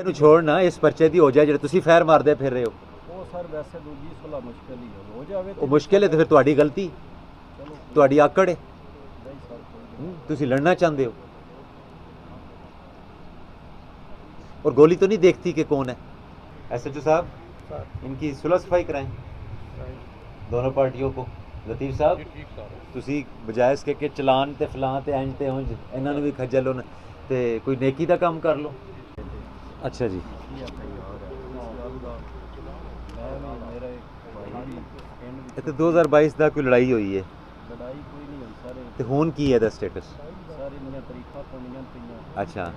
ਨੂੰ ਛੋੜ ਨਾ ਇਸ ਪਰਚੇ ਦੀ ਹੋ ਜਾਏ ਜਿਹੜੇ ਤੁਸੀਂ ਫਾਇਰ ਮਾਰਦੇ ਫਿਰ ਰਹੇ ਹੋ। ਉਹ ਸਰ ਵੈਸੇ ਦੂਜੀ ਸੁਲਾ ਮੁਸ਼ਕਿਲ ਹੀ ਹੋ ਜਾਵੇ। ਉਹ ਮੁਸ਼ਕਿਲ ਹੈ ਤੇ ਫਿਰ ਤੁਹਾਡੀ ਗਲਤੀ, ਤੁਹਾਡੀ ਆਕੜ ਹੈ। ਤੁਸੀਂ लड़ना चाहते हो और गोली तो नहीं देखती कि कौन है। SHO साहब इनकी सुलह सफाई कराएं दोनों पार्टियों को। लतीफ साहब ਤੁਸੀਂ ਬਜਾਏ ਇਸ ਕਿ ਚਲਾਨ ਤੇ ਫਲਾਂ ਤੇ ਇੰਜ ਤੇ ਉਂਝ ਇਹਨਾਂ ਨੂੰ ਵੀ ਖੱਜਲ ਹੋਣ ਤੇ ਕੋਈ ਨੇਕੀ ਦਾ ਕੰਮ ਕਰ ਲਓ। ਅੱਛਾ ਜੀ, ਇਹ 2022 ਦਾ ਕੋਈ ਲੜਾਈ ਹੋਈ ਹੈ? ਲੜਾਈ ਕੋਈ ਨਹੀਂ ਹੋਈ ਸਰ। ਤੇ ਹੁਣ ਕੀ ਹੈ ਦਾ ਸਟੇਟਸ? ਸਾਰੀ ਦੀਆਂ ਤਰੀਕਾਂ ਪਈਆਂ ਪਈਆਂ। ਅੱਛਾ,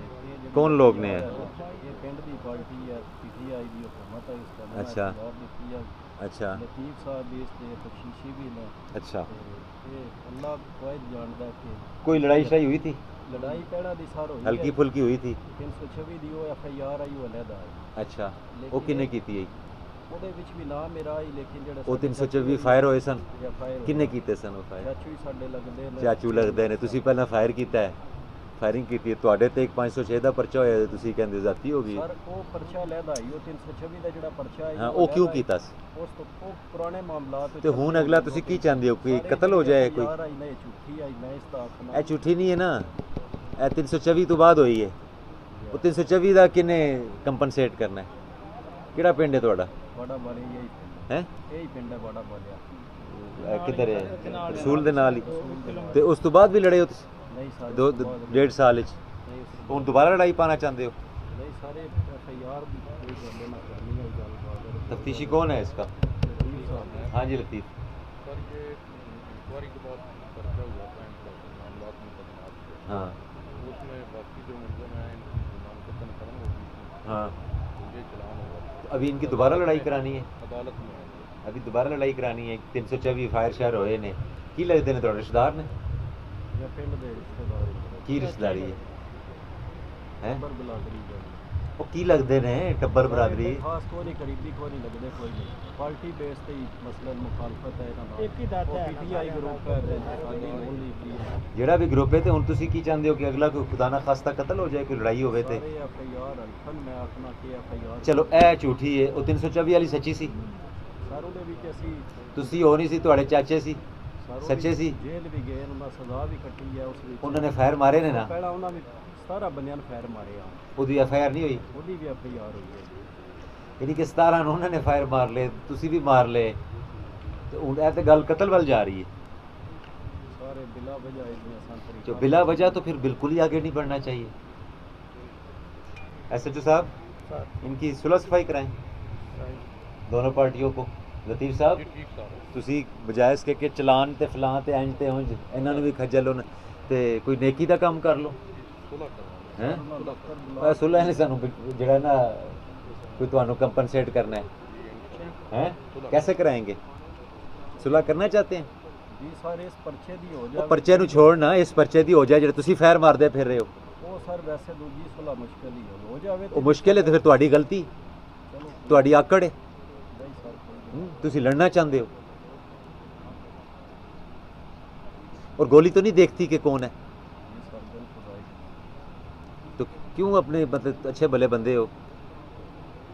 ਕੌਣ ਲੋਕ ਨੇ? ਇਹ ਪਿੰਡ ਦੀ ਪਾਰਟੀ ਹੈ, PTI ਦੀ ਹੁਕੂਮਤ ਹੈ ਇਸ ਦਾ। ਅੱਛਾ ਦਿੱਤੀ ਹੈ। ਅੱਛਾ, ਲਤੀਫ ਸਾਹਿਬ ਵੀ ਇਸ ਤੇ ਬਖਸ਼ੀਸ਼ੀ ਵੀ ਨੇ। ਅੱਛਾ, ਇਹ ਅੱਲਾਹ ਵਾਹਿਦ ਜਾਣਦਾ ਕਿ ਕੋਈ ਲੜਾਈ ਸ਼ੜਾਈ हुई थी? ਲੜਾਈ ਪਹਿਲਾਂ ਦੀ ਸਾਰ ਹੋਈ हल्की फुल्की हुई थी? 326 ਦੀ ਉਹ FIR ਆਈ ਉਹ ਅਲੱਗ ਆਈ। ਅੱਛਾ, ਉਹ ਕਿੰਨੇ ਕੀਤੀ ਹੈ? ਉਹਦੇ ਵਿੱਚ ਵੀ ਨਾਮ ਮੇਰਾ ਆਈ, ਲੇਕਿਨ ਜਿਹੜਾ ਉਹ 324 ਫਾਇਰ ਹੋਏ ਸਨ? ਫਾਇਰ ਕਿੰਨੇ ਕੀਤੇ ਸਨ ਉਹ ਫਾਇਰ? ਚਾਚੂ ਹੀ ਸਾਡੇ ਲੱਗਦੇ ਨੇ। ਚਾਚੂ ਲੱਗਦੇ ਨੇ। ਤੁਸੀਂ ਪਹਿਲਾਂ ਫਾਇਰ ਕੀਤਾ ਹੈ, ਫਾਇਰਿੰਗ ਕੀਤੀ ਹੈ, ਤੁਹਾਡੇ ਤੇ ਇੱਕ 506 ਦਾ ਪਰਚਾ ਹੋਇਆ, ਤੁਸੀਂ ਕਹਿੰਦੇ ਜ਼ਾਤੀ ਹੋ ਗਈ। ਸਰ ਉਹ ਪਰਚਾ ਲੈਦਾ ਆਈ, ਉਹ 326 ਦਾ ਜਿਹੜਾ ਪਰਚਾ ਆਈ ਹਾਂ, ਉਹ ਕਿਉਂ ਕੀਤਾ ਸੀ? ਉਸ ਤੋਂ ਉਹ ਪੁਰਾਣੇ ਮਾਮਲਾਤ ਤੇ ਹੁਣ ਅਗਲਾ ਤੁਸੀਂ ਕੀ ਚਾਹੁੰਦੇ ਹੋ? ਕੋਈ ਕਤਲ ਹੋ ਜਾਏ? ਕੋਈ ਯਾਰ ਆਈ ਨਹੀਂ, ਝੂਠੀ ਆਈ, ਮੈਂ ਇਸ ਦਾ ਆਖਣਾ ਇਹ ਝੂਠੀ ਨਹੀਂ ਹੈ ਨਾ, ਇਹ 324 ਤੋਂ ਬਾਅਦ ਹੋਈ ਹੈ। ਉਹ 324 ਦਾ ਕਿੰਨੇ ਕੰਪਨਸੇਟ ਕਰਨਾ ਹੈ? ਕਿਹੜਾ ਪਿੰਡ ਹੈ ਤੁਹਾਡਾ? ਬੜਾ ਬਾਲੇ ਹੀ ਹੈ, ਇਹੀ ਪਿੰਡ ਹੈ ਬੜਾ ਬਾਲਿਆ। ਕਿੱਧਰ ਹੈ? ਰਸੂਲ ਦੇ ਨਾਲ ਹੀ। ਤੇ ਉਸ ਤੋਂ ਬਾਅਦ ਵੀ ਲੜੇ ਹੋ ਤੁਸੀਂ? ਨਹੀਂ ਸਰ, 2.5 ਸਾਲ ਵਿੱਚ ਹੁਣ ਦੁਬਾਰਾ ਲੜਾਈ ਪਾਣਾ ਚਾਹੁੰਦੇ ਹੋ? नहीं सारे FIR भी कोई कर लेना करनी है गलबात। तफ्तीशी कौन है इसका? हाँ जी लतीफ़ सर, ये इंक्वायरी के बाद पर्चा हुआ था मामलात में तैनात थे। हाँ, उसमें बाकी जो मुलज़िम हैं नामजद कन्फर्म हो गई थी। हाँ, ये चलान हुआ। अभी इनकी दोबारा लड़ाई करानी है? अदालत में अभी दोबारा लड़ाई करानी है। 324 फायर शायर होए ने की लगते ने? थोड़े रिश्तेदार ने? या पिंड दे रिश्तेदार की रिश्तेदारी है? टब्बर बिलादरी जानी ਉਹ ਕੀ ਲੱਗਦੇ ਨੇ? ਟੱਬਰ ਬਰਾਦਰੀ? खास कोई नहीं, करीबी कोई नहीं लगदे, कोई नहीं। पार्टी बेस ते ही मसलन मुखालफत है ना, एक ही दादा है। PTI ग्रुप है ते खाली ओनली की है। ਜਿਹੜਾ ਵੀ ਗਰੁੱਪ ਹੈ ਤੇ ਹੁਣ ਤੁਸੀਂ ਕੀ ਚਾਹੁੰਦੇ ਹੋ ਕਿ ਅਗਲਾ ਕੋਈ ਖੁਦਾ ਨਾ ਖਾਸਤਾ ਕਤਲ ਹੋ ਜਾਏ, ਕੋਈ ਲੜਾਈ ਹੋਵੇ ਤੇ? सारे FIR अल्फन मैं आखना कि FIR ਚਲੋ ਇਹ ਝੂਠੀ ਹੈ, ਉਹ 324 ਵਾਲੀ ਸੱਚੀ ਸੀ? ਸਰ ਉਹਦੇ ਵਿੱਚ ਅਸੀਂ ਤੁਸੀਂ ਹੋ ਨਹੀਂ ਸੀ, ਤੁਹਾਡੇ ਚਾਚੇ ਸੀ, ਸਰ ਸੱਚੇ ਸੀ? ਜੇਲ੍ਹ ਵੀ ਗਏ, ਉਹਨਾਂ ਸਜ਼ਾ ਵੀ ਕੱਟੀ ਹੈ ਉਸ ਵਿੱਚ। ਉਹਨਾਂ ਨੇ ਫਾਇਰ ਮਾਰੇ ਨੇ ਨਾ? ਪਹਿਲਾਂ ਉਹਨਾਂ ਵੀ 17 ਬੰਦਿਆਂ ਨੂੰ ਫਾਇਰ ਮਾਰੇ ਆ, ਉਹਦੀ FIR ਨਹੀਂ ਹੋਈ? ਉਹਦੀ ਵੀ FIR ਹੋਈ ਹੈ। ਯਾਨੀ ਕਿ 17 ਨੂੰ ਉਹਨਾਂ ਨੇ ਫਾਇਰ ਮਾਰ ਲਏ, ਤੁਸੀਂ ਵੀ ਮਾਰ ਲਏ, ਤੇ ਹੁਣ ਇਹ ਤੇ ਗੱਲ ਕਤਲ ਵੱਲ ਜਾ ਰਹੀ है। सारे बिला वजह इतने आसान तरीके जो बिला वजह तो फिर बिल्कुल ही आगे नहीं बढ़ना चाहिए। SHO साहब इनकी सुलह सफाई कराएं दोनों पार्टियों को। लतीफ साहब ठीक साहब ਤੁਸੀਂ ਬਜਾਏ ਇਸ ਕਿ ਚਲਾਨ ਤੇ ਫਲਾਂ ਤੇ ਇੰਜ ਤੇ ਉਂਝ ਇਹਨਾਂ ਨੂੰ ਵੀ ਖੱਜਲ ਹੋਣ ਤੇ ਕੋਈ ਨੇਕੀ ਦਾ ਕੰਮ ਕਰ ਲਓ। सुलह करवा ਹੈ ਸੁਲਹ ਨਹੀਂ, ਸਾਨੂੰ ਜਿਹੜਾ ਨਾ ਕੋਈ ਤੁਹਾਨੂੰ ਕੰਪਨਸੇਟ करना है कैसे कराएंगे? सुलह करना चाहते हैं? जी सर इस पर्चे दी हो ਉਹ जाए। ਪਰਚੇ ਨੂੰ ਛੋੜ ਨਾ, ਇਸ ਪਰਚੇ ਦੀ ਹੋ ਜਾਏ ਜਿਹੜੇ ਤੁਸੀਂ ਫਾਇਰ ਮਾਰਦੇ ਫਿਰ ਰਹੇ ਹੋ। ਉਹ ਸਰ ਵੈਸੇ ਦੂਜੀ ਸੁਲਾ ਮੁਸ਼ਕਿਲ ਹੀ ਹੋ ਜਾਵੇ। ਉਹ ਮੁਸ਼ਕਿਲ ਹੈ ਤੇ ਫਿਰ ਤੁਹਾਡੀ ਗਲਤੀ, ਚਲੋ ਤੁਹਾਡੀ ਆਕੜ ਹੈ। ਨਹੀਂ ਸਰ ਕੋਈ ਤੁਸੀਂ लड़ना चाहते हो और गोली तो नहीं देखती कि कौन है, नहीं सर बिल्कुल राइट। तो क्यों अपने मतलब अच्छे भले बंदे हो,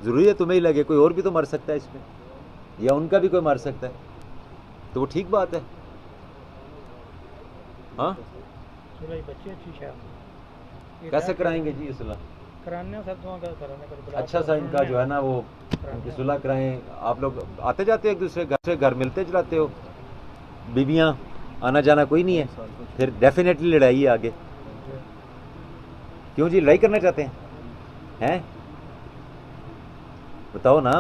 ज़रूरी है तुम्हें ही लगे? कोई और भी तो मर सकता है इसमें, या उनका भी कोई मर सकता है, तो वो ठीक बात है। हाँ, सुलह बच्चे अच्छी शायद कैसे कराएंगे जी ये सुलह? कराने सर दुआ कर कराने कर अच्छा सा इनका जो है ना वो इनकी सुलह कराएं। आप लोग आते जाते एक दूसरे घर से, घर मिलते चलाते हो, बीबियाँ आना जाना कोई नहीं है, फिर डेफिनेटली लड़ाई है आगे। क्यों जी, लड़ाई करना चाहते हैं? हैं बताओ ना।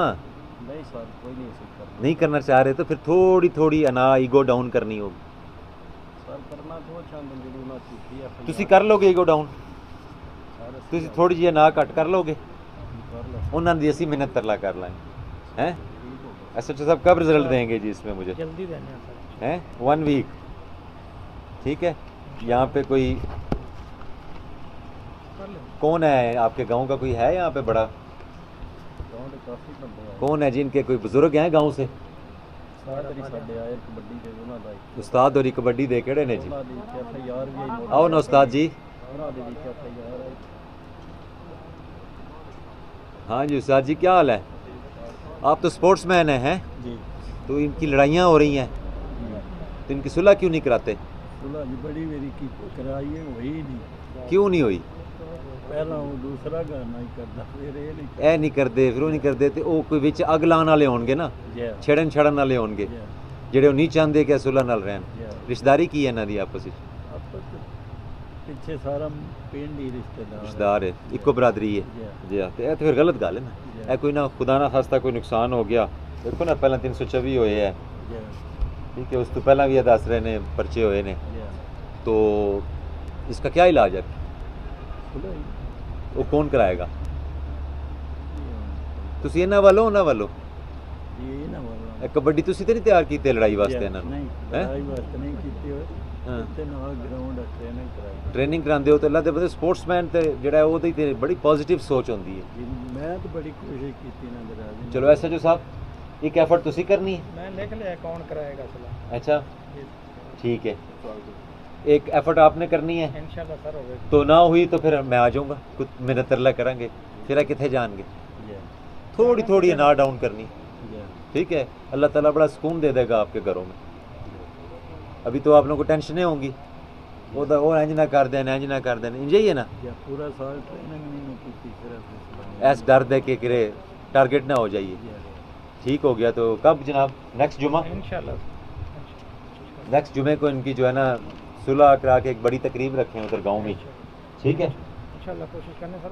नहीं सर कोई नहीं सकता नहीं करना चाह रहे तो फिर थोड़ी थोड़ी अना ईगो डाउन करनी होगी। सर करना तो चाहते ਜਿਹੜੀ ਉਹਨਾਂ ਕੀਤੀ ਹੈ ਤੁਸੀਂ ਕਰ ਲੋਗੇ ਈਗੋ ਡਾਊਨ? ਤੁਸੀਂ ਥੋੜੀ ਜਿਹੀ ਨਾ ਘੱਟ ਕਰ ਲੋਗੇ? ਕਰ ਲਓ ਉਹਨਾਂ ਦੀ ਅਸੀਂ ਮਿਹਨਤ ਤਰਲਾ ਕਰ ਲਾਂਗੇ। हैं SHO साहब कब रिजल्ट देंगे जी इसमें मुझे? जल्दी देने सर। हैं 1 वीक ठीक है। यहाँ पे कोई कर ले कौन है आपके गांव का? कोई है यहाँ पे बड़ा? ਗਾਉਂ ਦੇ ਕਾਫੀ ਬੰਦੇ ਆਏ कौन है जिनके कोई बुजुर्ग हैं गांव से? ਸਾਰੇ ਤੇਰੀ ਸਾਡੇ ਆਏ ਕਬੱਡੀ ਦੇ ਉਹਨਾਂ ਦਾ उस्ताद और कबड्डी दे केड़े ने जी? ਉਹਨਾਂ ਦੀ FIR ਵੀ ਆਈ आओ ना उस्ताद जी। ਉਹਨਾਂ ਦੇ ਵਿੱਚ FIR ਆਈ। हाँ जी उस्ताद जी, क्या हाल है? आप तो स्पोर्ट्समैन हैं, जी तो इनकी लड़ाइयाँ हो रही हैं, तो इनकी सुलह क्यों नहीं कराते? सुलह जी बड़ी मेरी की कराई है, वही नहीं। क्यों नहीं हुई? पहला वो दूसरा गाना ही करता, फिर ये नहीं ਇਹ ਨਹੀਂ ਕਰਦੇ, ਫਿਰ ਉਹ ਨਹੀਂ ਕਰਦੇ, ਤੇ ਉਹ ਕੋਈ ਵਿੱਚ ਅੱਗ ਲਾਉਣ ਵਾਲੇ ਹੋਣਗੇ ਨਾ, जी ਛੜਨ ਵਾਲੇ ਹੋਣਗੇ, जी ਜਿਹੜੇ ਉਹ ਨਹੀਂ ਚਾਹੁੰਦੇ ਕਿ ਸੁਲਹ ਨਾਲ ਰਹਿਣ। जी ਰਿਸ਼ਤੇਦਾਰੀ ਕੀ ਹੈ ਇਹਨਾਂ ਦੀ ਆਪਸ ਵਿੱਚ? आपस पीछे सारा पिंड ही रिश्तेदार ਰਿਸ਼ਤੇਦਾਰ ਹੈ, ਇੱਕੋ ਬਰਾਦਰੀ ਹੈ जी ਜੀ। ਤੇ ਇਹ ਤਾਂ ਫਿਰ ਗਲਤ ਗੱਲ ਹੈ ਨਾ। ਇਹ ਕੋਈ ਨਾ ਖੁਦਾ ਨਾ ਖਾਸਤਾ ਕੋਈ ਨੁਕਸਾਨ ਹੋ ਗਿਆ, ਦੇਖੋ ਨਾ ਪਹਿਲਾਂ 324 ਹੋਏ ਹੈ, जी ਠੀਕ ਹੈ, ਉਸ ਤੋਂ ਪਹਿਲਾਂ ਵੀ ਇਹ ਦੱਸ ਰਹੇ ਨੇ ਪਰਚੇ ਹੋਏ ਨੇ, जी तो इसका क्या इलाज है? सुलह ही वो कौन कराएगा? ये ਤੁਸੀਂ ਇਹਨਾਂ ਵੱਲੋਂ ਉਹਨਾਂ ਵੱਲੋਂ ये ना बोल ਇਹ ਕਬੱਡੀ ਤੁਸੀਂ ਤੇ ਨਹੀਂ ਤਿਆਰ ਕੀਤੇ ਲੜਾਈ ਵਾਸਤੇ ਇਹਨਾਂ ਨੂੰ? नहीं हैं? लड़ाई वास्ते नहीं कीती हुई हाँ। इतने ना ग्राउंड ट्रेनिंग कराई ਟ੍ਰੇਨਿੰਗ ਕਰਾਉਂਦੇ ਹੋ ਤੇ ਅੱਲਾ ਦੇ ਬਦੇ ਸਪੋਰਟਸਮੈਨ ਤੇ ਜਿਹੜਾ ਹੈ ਉਹਦੀ ਤੇ ਬੜੀ ਪੋਜ਼ਿਟਿਵ ਸੋਚ ਹੁੰਦੀ ਹੈ। जी मैं तो बड़ी कोशिश की ना दराज ਚਲੋ ਐਸਐਚਓ ਸਾਹਿਬ ਇੱਕ ਐਫਰਟ ਤੁਸੀਂ ਕਰਨੀ ਹੈ। मैं लिख लिया कौन कराएगा सुलह अच्छा ठीक है, एक एफर्ट आपने करनी है, इंशाल्लाह सर होगा। तो ना हुई तो फिर मैं आ जाऊंगा, कुछ मेहनत तरला करेंगे, फिर कितने जाएंगे, जी थोड़ी थोड़ी ना डाउन करनी, जी ठीक है। अल्लाह ताला बड़ा सुकून दे देगा आपके घरों में। अभी तो आप लोगों को टेंशनें होंगी, वो इंज ना कर देना, इंज ना कर देना, इंज ही है ना, जी पूरा साल ट्रेनिंग नहीं की सिर्फ ऐसा डर दे के किरे टारगेट ना हो जाइए। जी ठीक हो गया तो कब जनाब? नेक्स्ट जुमा, इंशाल्लाह नेक्स्ट जुमे को इनकी जो है ना सुलह करा के एक बड़ी तकरीब रखें उधर गाँव में, ठीक है। इंशाल्लाह कोशिश करने सर।